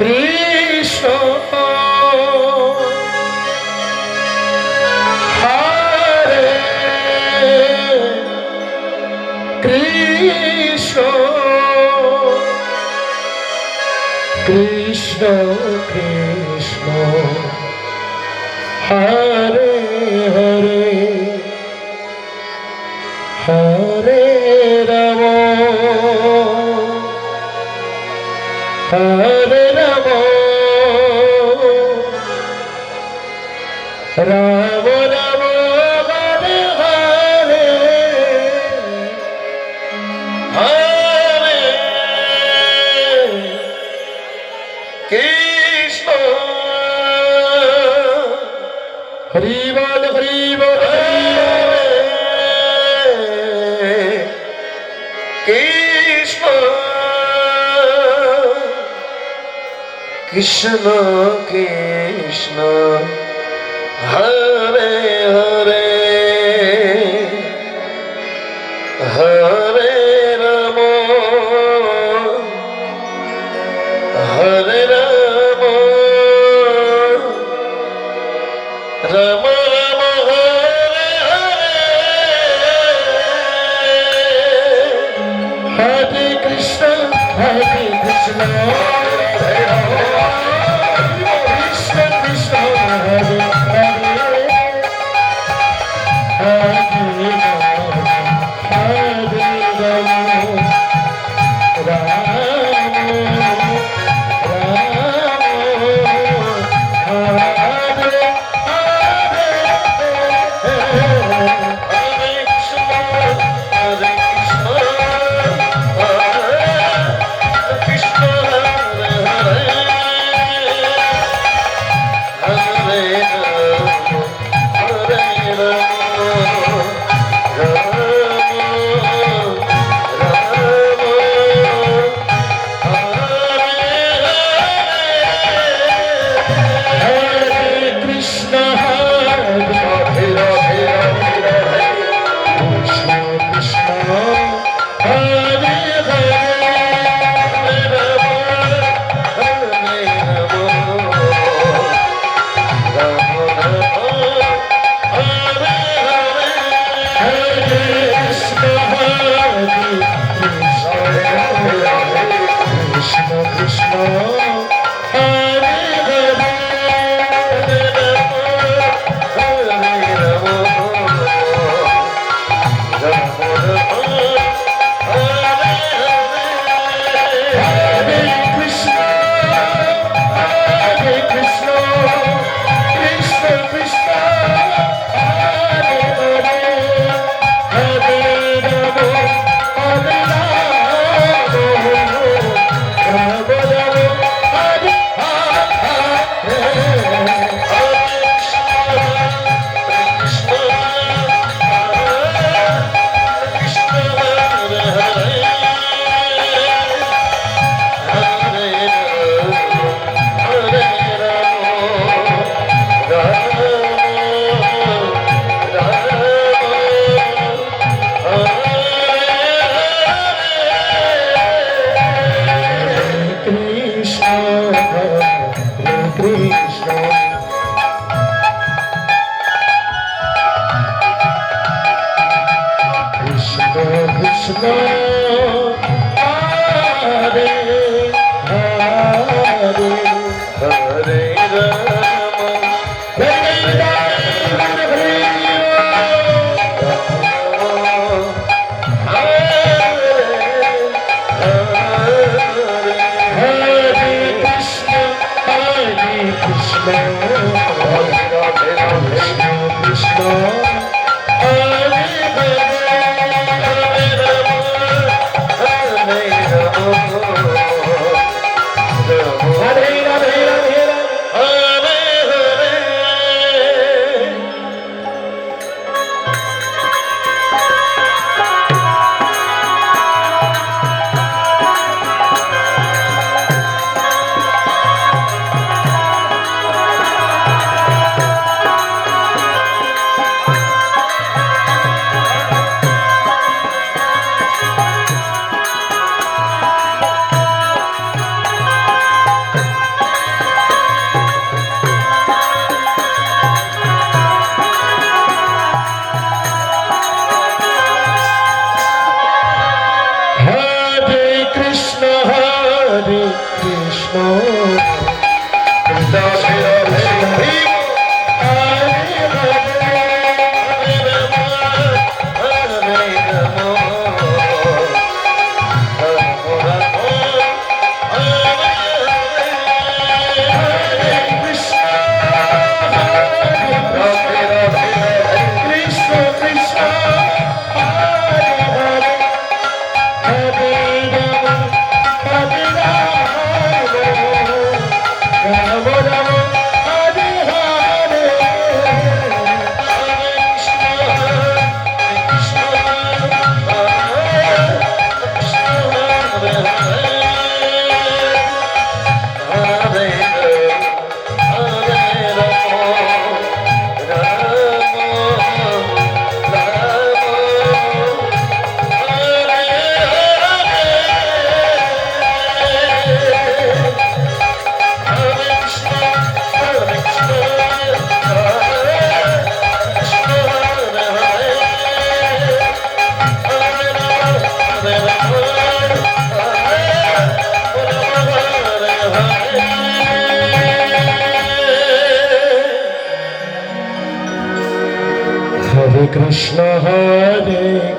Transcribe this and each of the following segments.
কৃষ্ণ হরে কৃষ্ণ কৃষ্ণ কৃষ্ণ হরে হরে হরে রাম হরে রাম রাম রাম হরে হরে হরে কৃষ্ণ হরি বল হরি বল কৃষ্ণ কৃষ্ণ কৃষ্ণ হরে হরে হরে রাম হরে রাম রাম রাম হরে হরে হরে কৃষ্ণ হরে Krishna Krishna Hare Hare Hare Rama Hare Rama Hare Krishna Krishna Hare Hare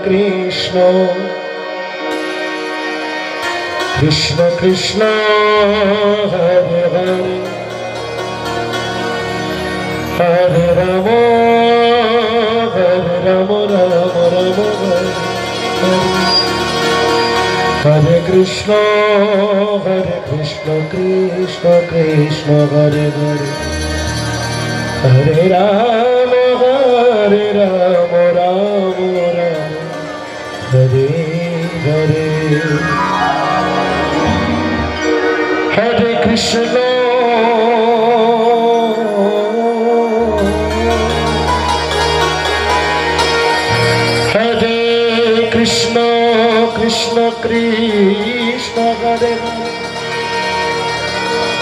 Krishna Krishna Krishna Hare Hare Hare Ram Ram Ram হরে কৃষ্ণ কৃষ্ণ কৃষ্ণ হরে হরে হরে রাম রাম রাম হরে হরে হরে কৃষ্ণ হরে কৃষ্ণ কৃষ্ণ কৃষ্ণ হরে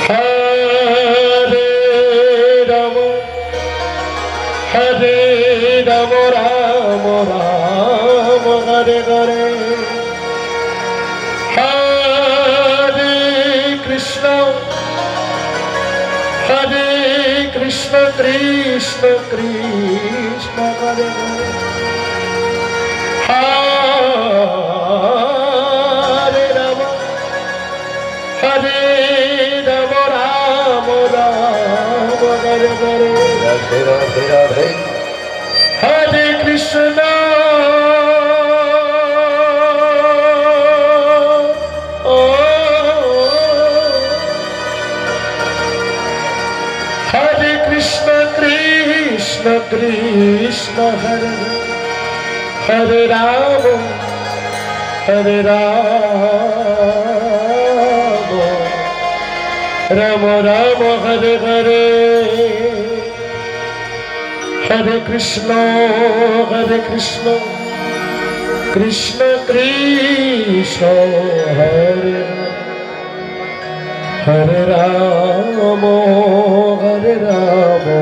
হরে রাম রাম রাম হরে হরে হরে কৃষ্ণ কৃষ্ণ কৃষ্ণ হরে হরে হরে রাম রাম রাম হরে হরে রাধে রাধে রাধে হরে কৃষ্ণ হরে Krishna Krishna Krishna Hare Hare Ram Ram Ram Hare Hare Hare Krishna Krishna Krishna Hare Hare Ram Ram Ram Hare Hare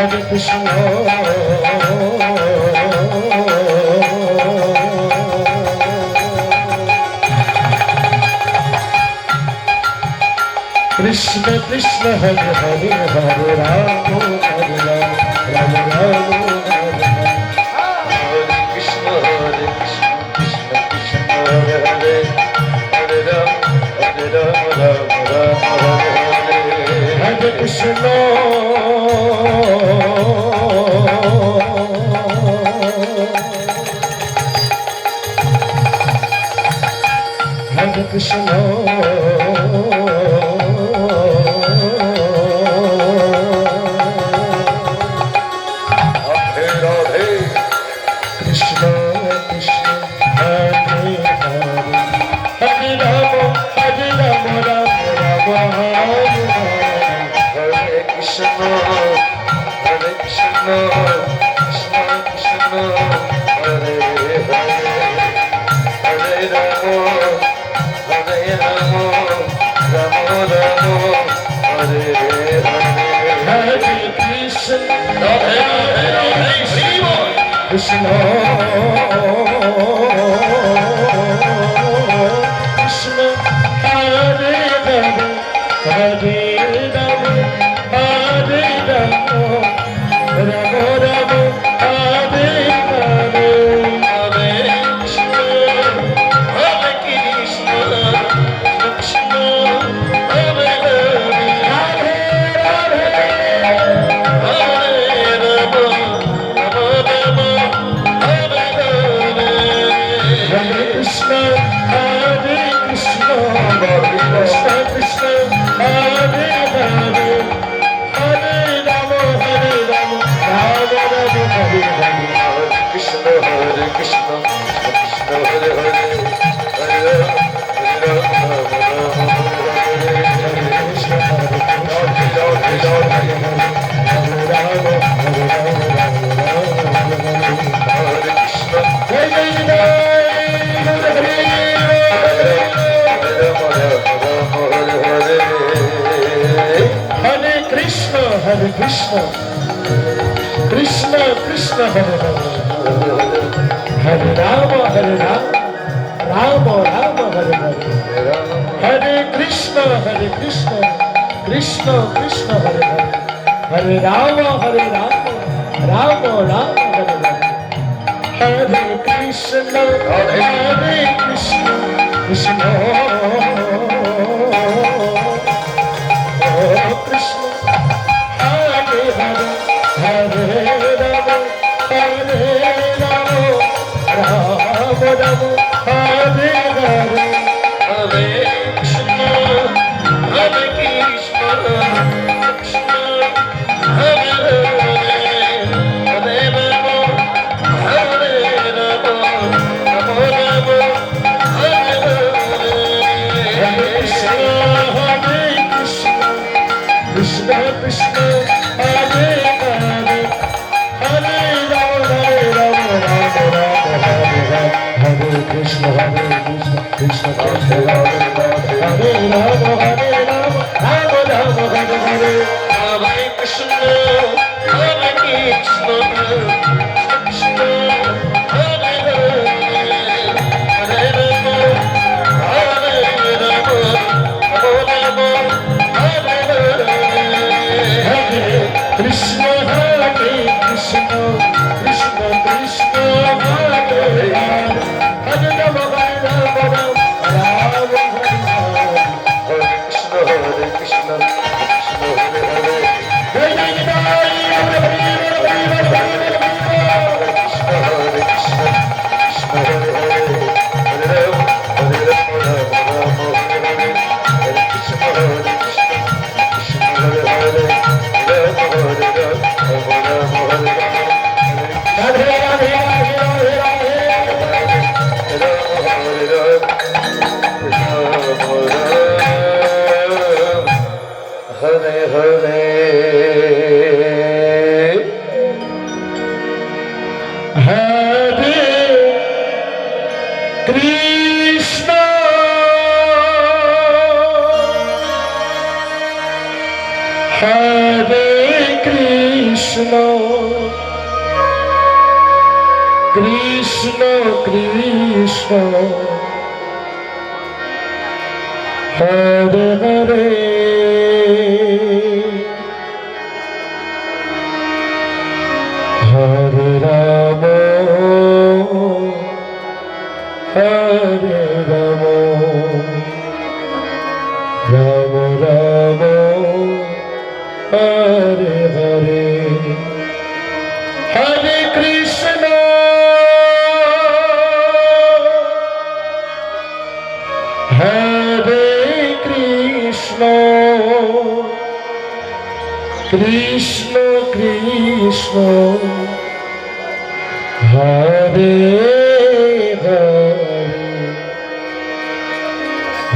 Hare Krishna Krishna Krishna Hare Hare Hare Rama Hare Rama Rama Rama Hare Krishna Krishna Krishna Hare Hare Hare Rama Rama Rama Hare Krishna Hare Krishna Krishna Krishna Hare Hare Hare Rama Hare Rama Rama Rama Hare Hare Hare Krishna Krishna Hare Hare Hare Hare Hare Rama Hare Krishna, Krishna Krishna Hare Hare, Hare Rama Hare Rama, Rama Rama Hare Hare, Hare Krishna, Krishna Krishna Hare Hare, Hare Rama Hare Rama, Rama Rama Hare Hare, Hare Krishna, Krishna Krishna, Hare Hare, Hare Rama, Hare Rama, Rama Rama, Hare Hare, Hare Krishna, Krishna, Hare Hare, Hare Rama, Hare Rama, Rama Rama, Hare Hare, Hare Krishna, Krishna Krishna, Hare Hare, Hare Rama, Rama Rama, Hare Hare, Hare Krishna, Krishna Krishna, Hare Hare, Hare Rama, Rama Rama, Hare Hare, Hare Krishna, Krishna Krishna, Hare Hare, Hare Rama, Hare Rama, Rama Rama, Hare Hare, Hare Krishna, Krishna Krishna, Hare Hare, Hare Rama, Rama Rama, Rama Hare, Hare Krishna, Krishna Hare Hare, Hare Krishna, Krishna Hare Hare, Hare Rama, Rama Hare Hare, Hare Krishna, Krishna Hare Hare, Hare Rama, Rama Hare Hare, Radhe Radhe Radhe Radhe Radhe, Hare Rama, Hare Rama, Hare Hare, Hare Krishna, Hare Krishna, Krishna Krishna, Hare Hare, Hare Rama, Hare Rama, Rama Rama, Hare Hare, Hare Krishna, Hare Krishna, Krishna Krishna, Hare Hare,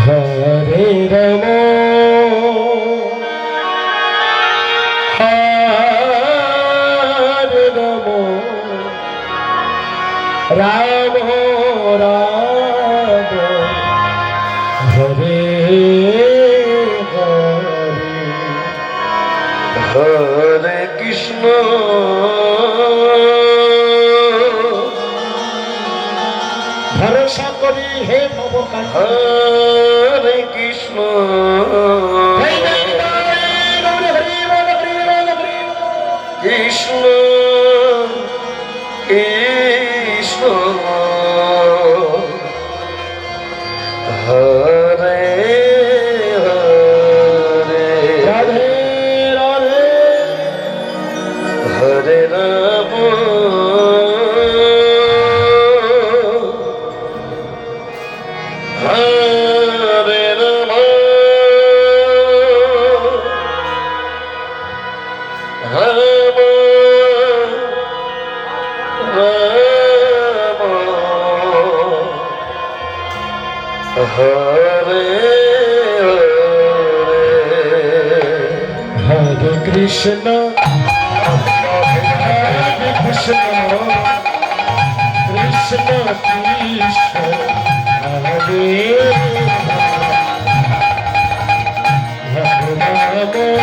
Hare Rama, Hare Rama, Rama Rama, Hare Hare, Hare Krishna, ভরসা করি হে ভবকাল, হরে কৃষ্ণ, কৃষ্ণ কৃষ্ণ, হরে হরে, রাধে রাধে, হরে Ram, Hare Rama, Rama Rama, Hare Hare, Hare Krishna, Hare Krishna, Krishna Krishna, Hare Hare,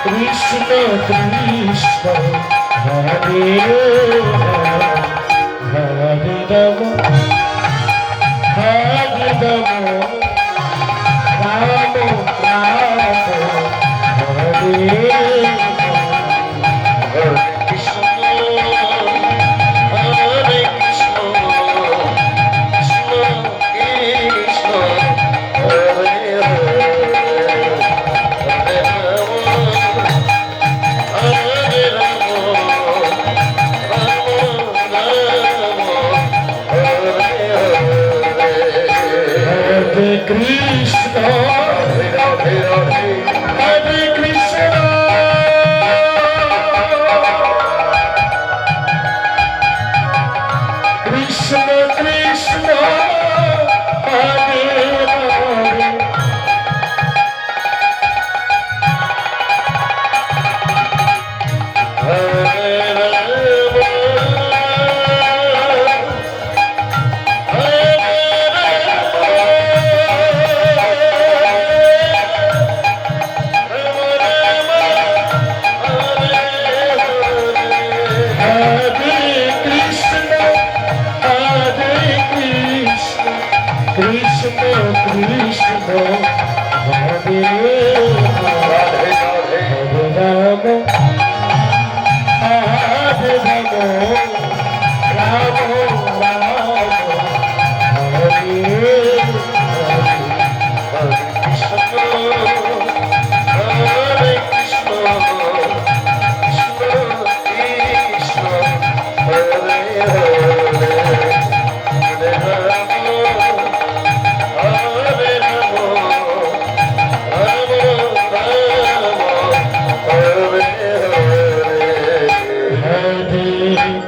Krishna Krishna Hare Hare Ram হরে রাম রাম রাম হরে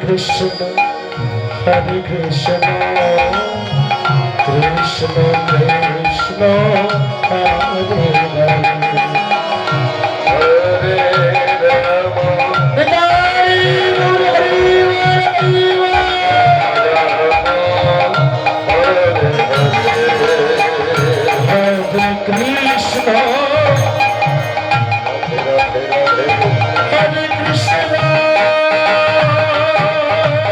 Krishna, Hare Krishna, Krishna Krishna, Hare Hare, Hare Krishna, Krishna Krishna, Hare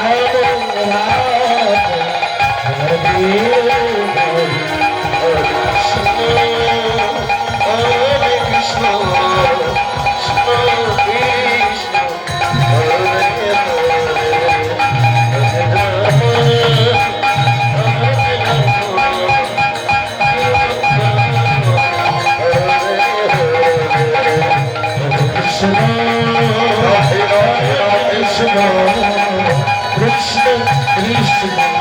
Hare, Hare Rama, Hare Krishna, Hare Krishna. Krishna Krishna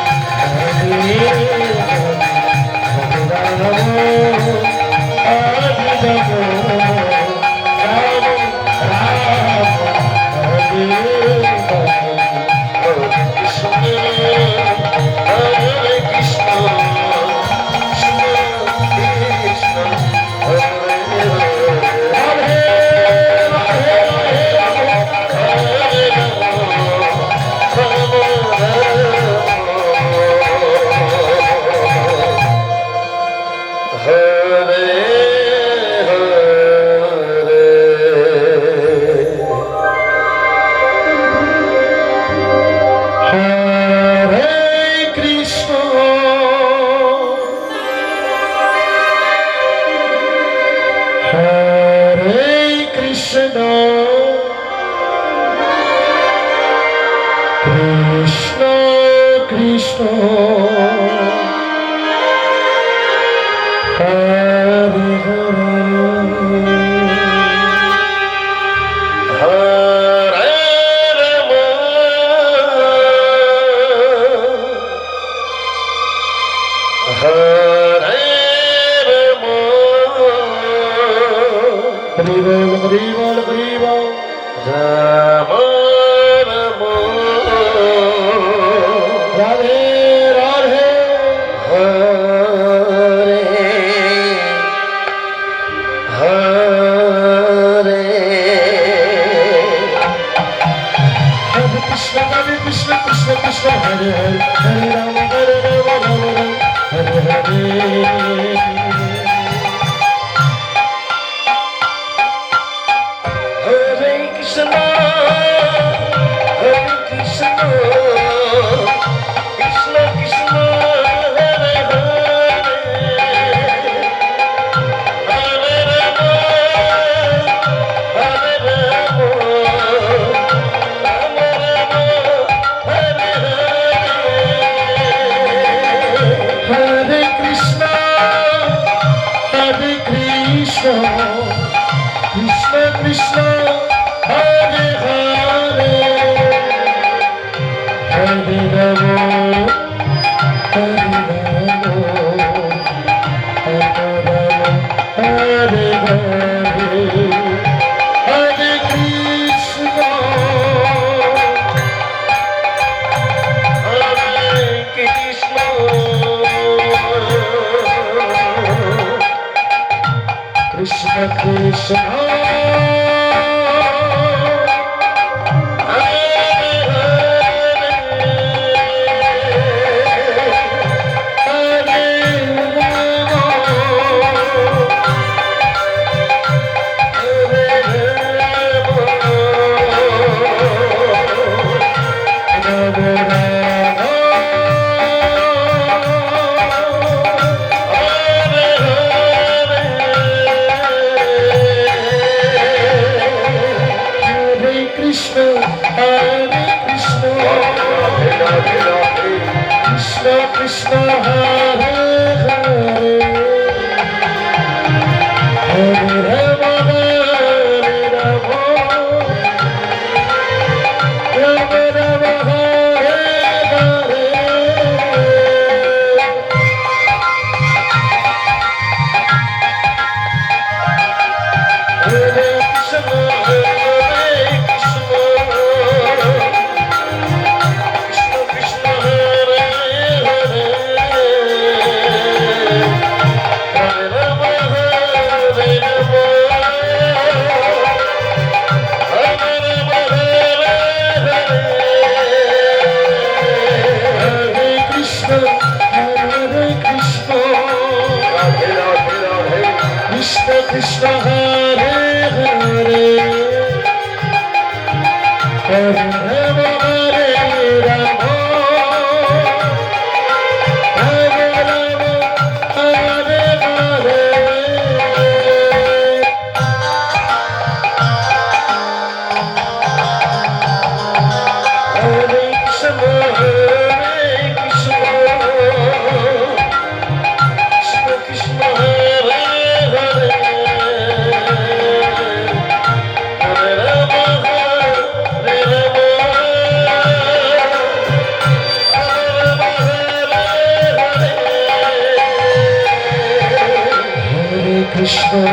Hare Krishna,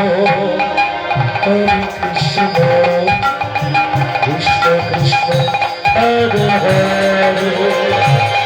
Hare Krishna, Krishna Krishna, Hare Hare.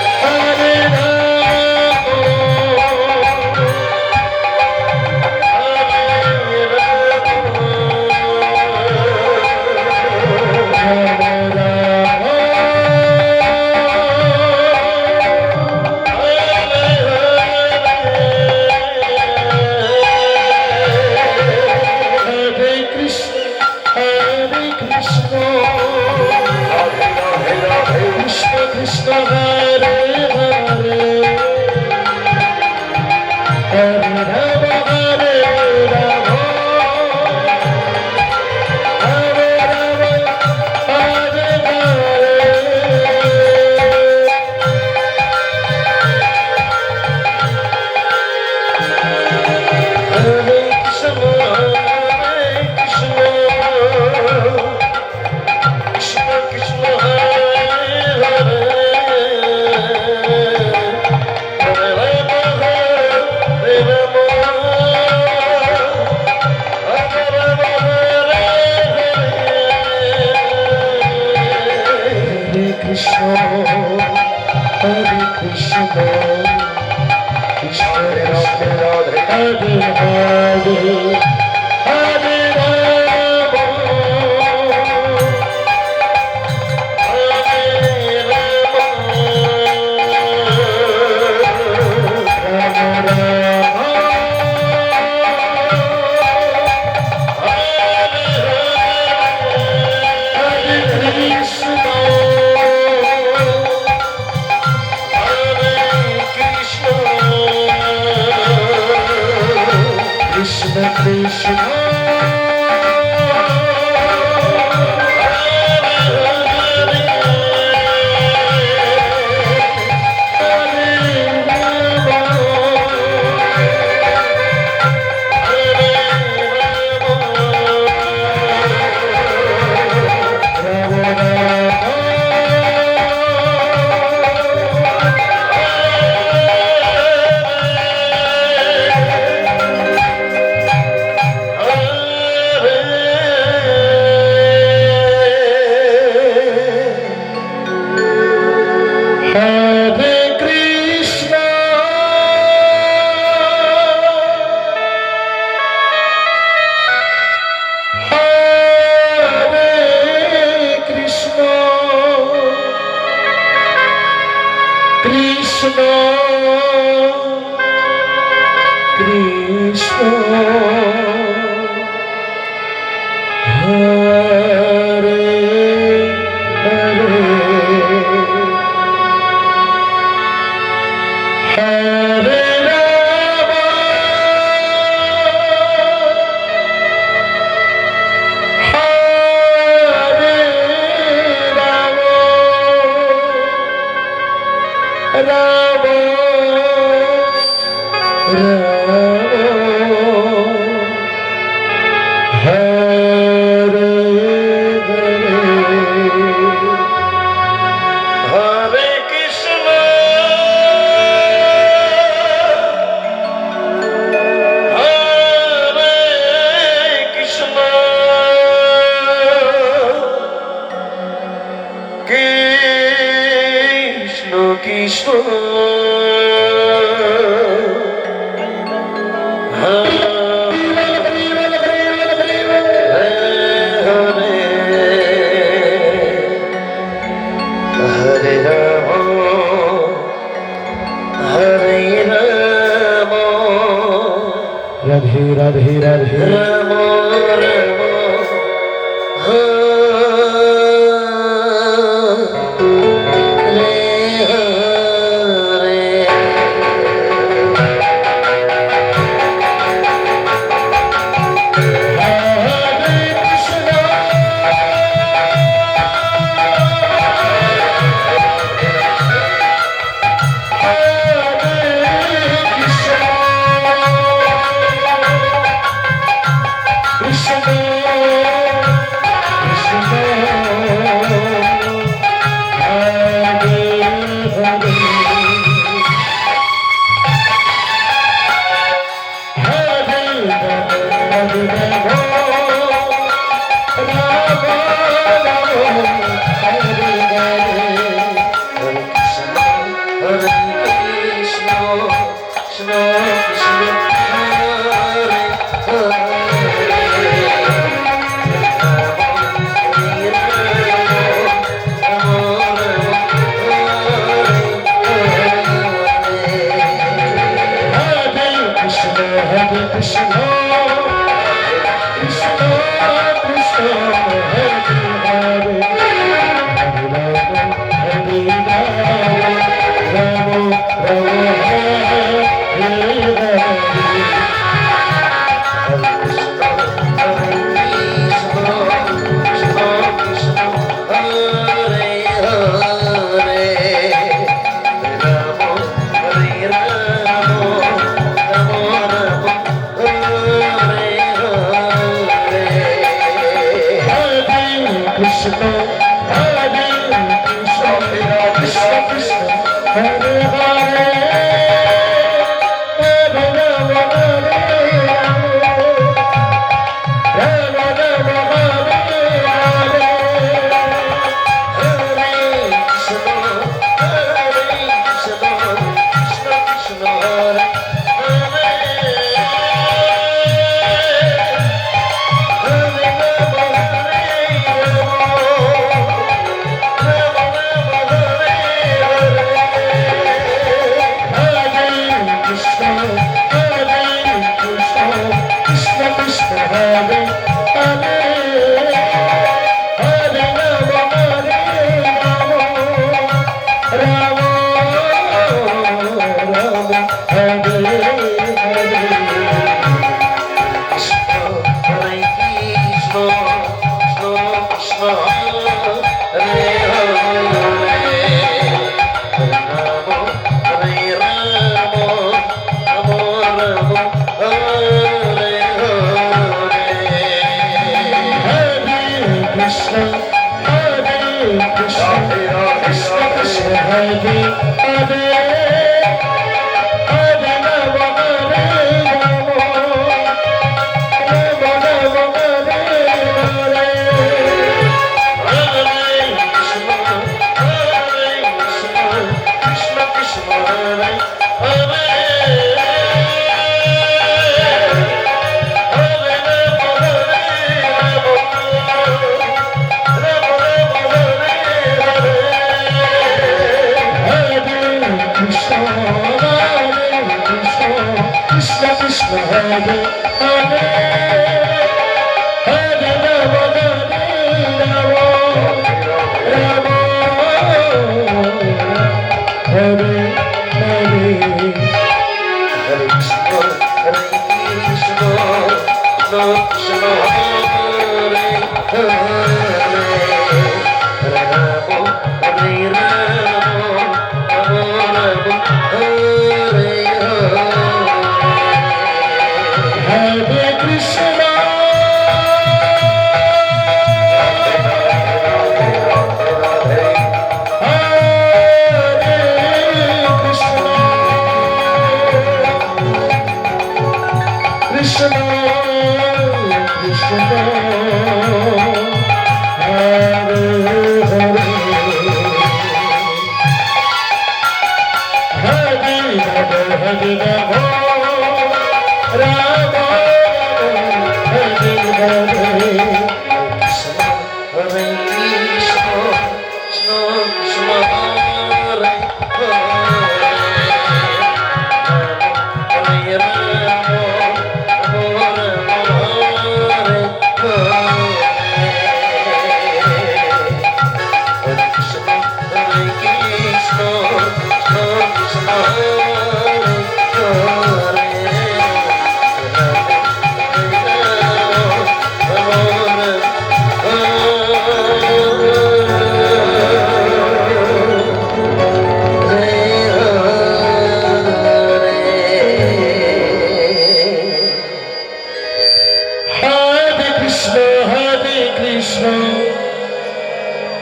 Hare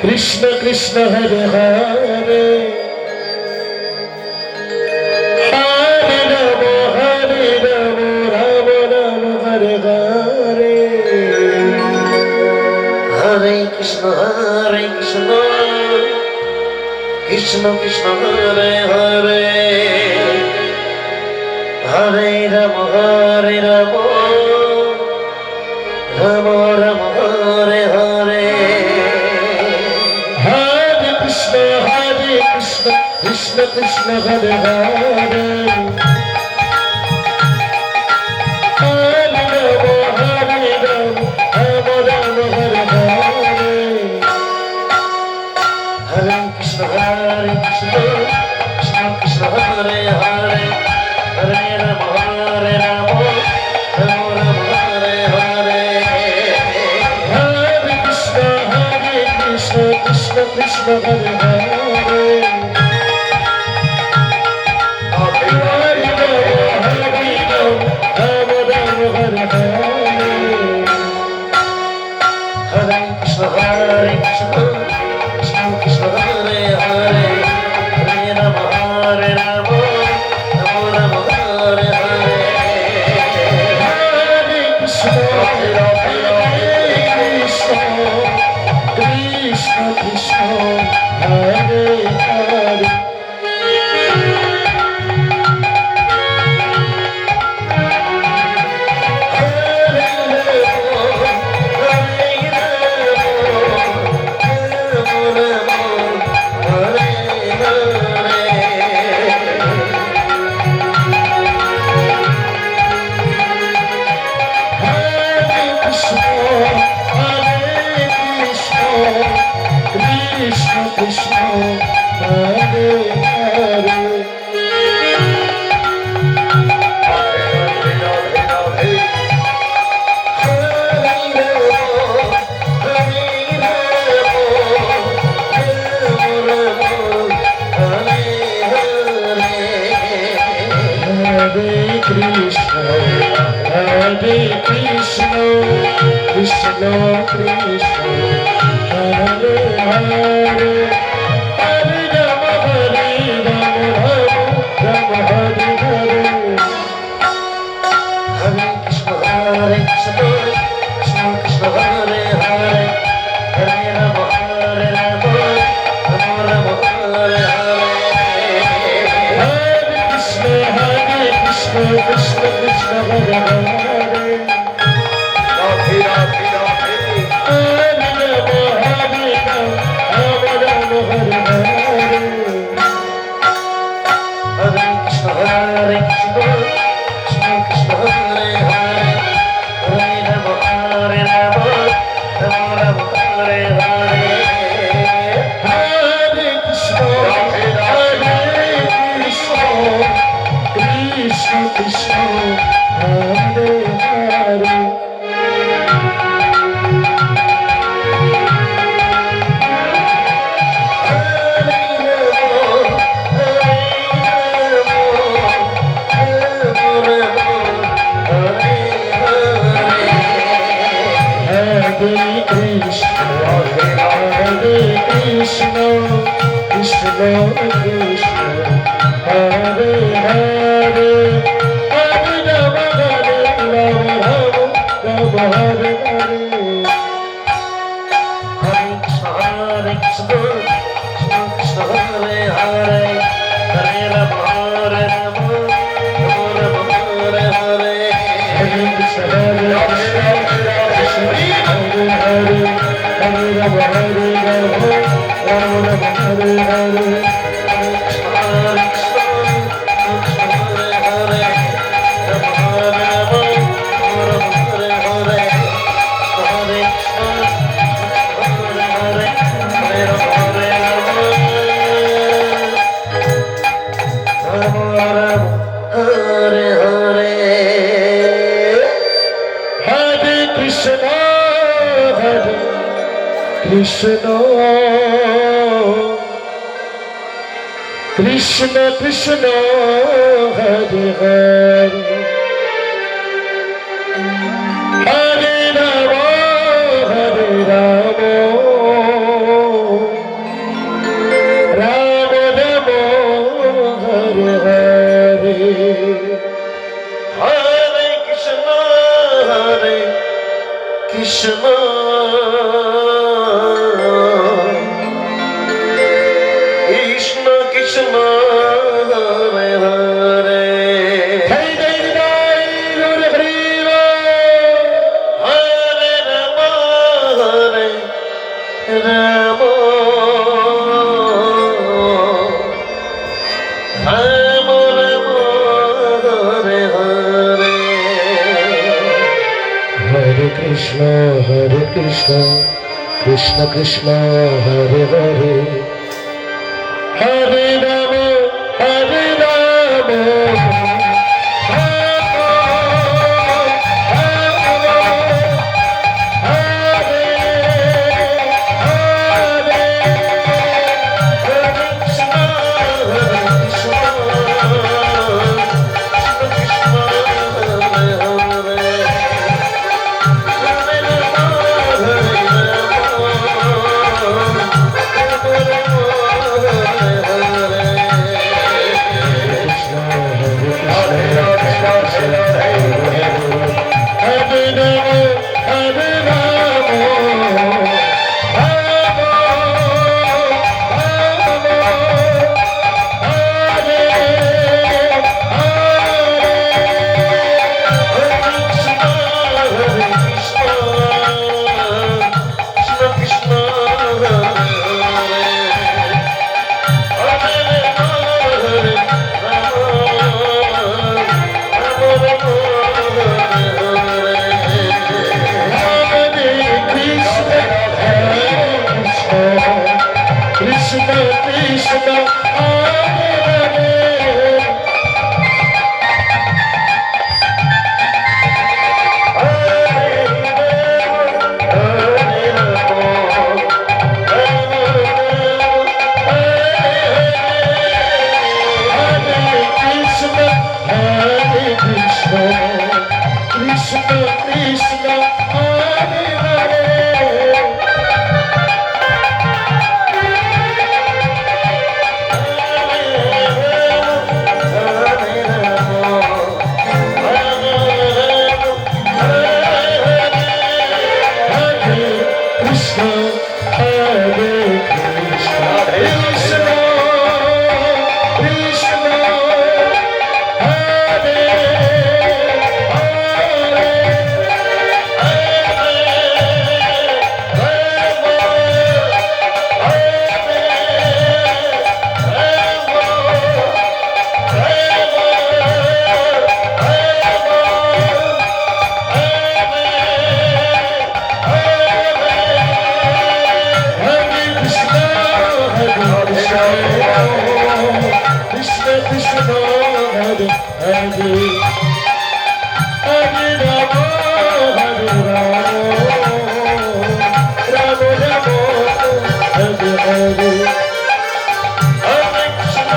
Krishna Krishna Hare Hare Hare Rama Rama Rama Hare Hare Hare Krishna Krishna Krishna Hare Hare Hare Rama Rama Rama Hare Hare Krishna Krishna Hare Hare Hare Rama Rama Rama Hare Hare Hare Krishna Krishna Krishna Hare Hare Hare Rama Rama Hare Hare Hare Krishna Krishna Krishna Hare Hare Krishna Krishna Hare Hare Hare Rama Hare Rama Krishna Krishna Hare Hare Radhe Radhe Radhe Hare Rama Hare Rama Rama Rama Hare Hare Hare Krishna Hare Krishna Krishna Krishna Hare Hare Hare Rama Hare Rama Rama Rama Hare Hare Hare Krishna Hare Krishna Krishna Krishna Hare Hare Hare Krishna, Hare Krishna, Krishna Krishna, Hare Hare, Hare Rama, Hare Rama, Rama Hare Hare. Hare Krishna, Krishna Hare Hare, Hare Rama, Hare Rama, Rama Rama Hare Hare. Hare Krishna, Hare Krishna, Krishna Hare Hare, Hare Rama, Hare Rama, Rama Rama Hare Hare. Hare Krishna, Hare Krishna, Krishna Krishna, Hare Hare, Hare Rama, Hare Rama, Rama Rama, Hare Hare. Krishna Krishna Krishna Hare Hare Jai Jai Jai Gaur Hari Hare Rama Hare Rama Rama Rama Hare Hare Hare Krishna, Krishna Krishna, Hare Hare, Hare Rama, Hare Rama, Hare Krishna Krishna Hare Hare Hare Ram হরে Ram Ram Ram Hare Hare Hare Krishna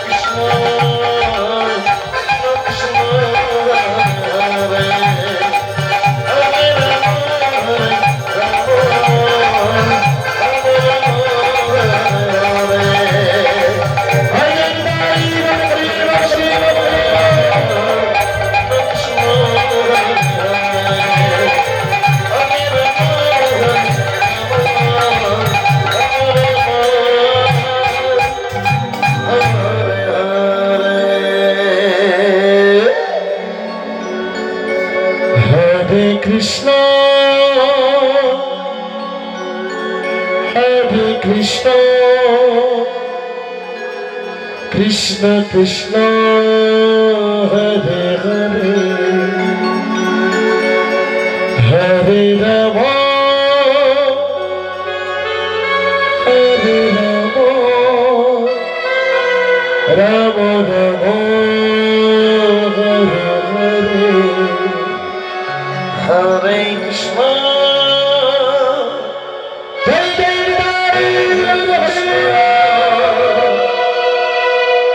Krishna Krishna Hare Hare Krishna, Hare Krishna, Krishna Krishna, Hare Hare, Hare Rama, Hare Rama, Rama Rama, Hare Hare. Hare Krishna, Jai Jai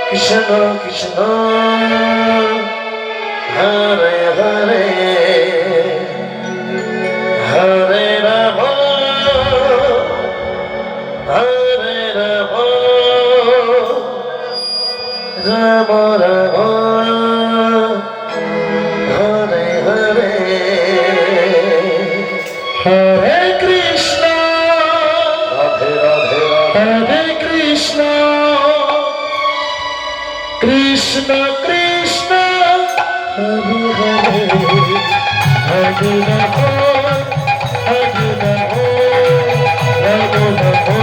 Krishna Krishna, Hare Hare, Hare Rama, Hare Rama, Rama Rama, Hare Hare. Hare Krishna, Radhe Radhe Radhe. Hare Krishna, Krishna Krishna, Hare Hare, Hare Rama, Hare Rama, Rama Rama,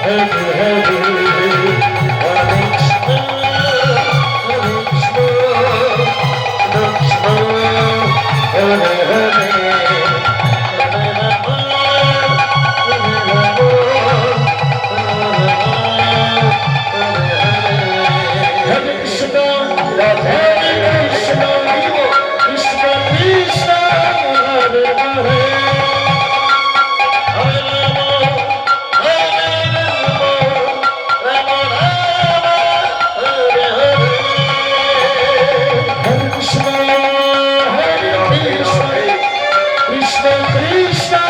Hare Hare. Hare Krishna, Hare Krishna, Krishna Krishna, Hare Hare, Hare Rama, Hare Rama, Hare Krishna, Hare Krishna, Krishna Krishna,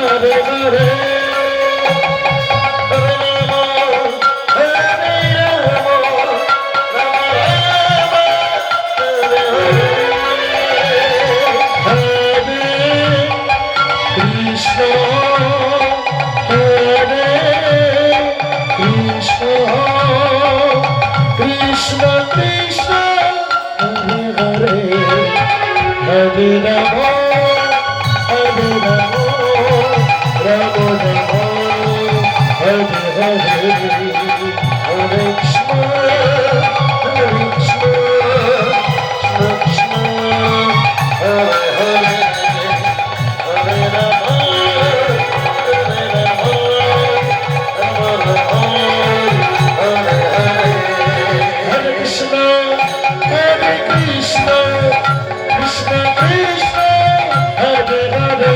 Hare Hare. Hare Krishna, Hare Krishna, Krishna Krishna, Hare Hare. Hare Krishna, Hare Krishna, Krishna Krishna, Hare Hare, Hare Rama, Hare Rama, Rama Rama, Hare Hare. Hare Krishna, Hare Krishna, Krishna Krishna, Hare Hare, Hare Rama, Hare Rama, Rama Rama, Hare Hare. Hare Krishna, Hare Krishna, Krishna Krishna, Hare Hare.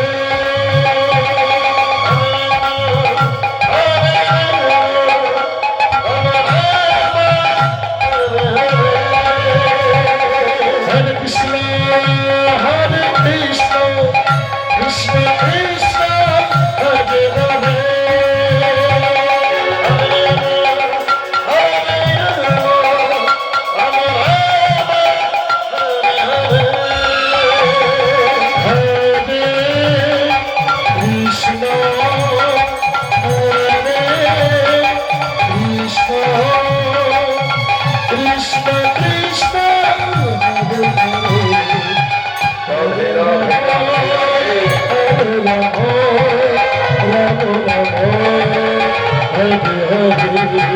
Hare Krishna, Hare Krishna, Krishna Krishna, Hare Hare. Hare Krishna, Hare Krishna, Krishna Krishna, Hare Hare. Hare Rama, Rama Rama, Hare Hare.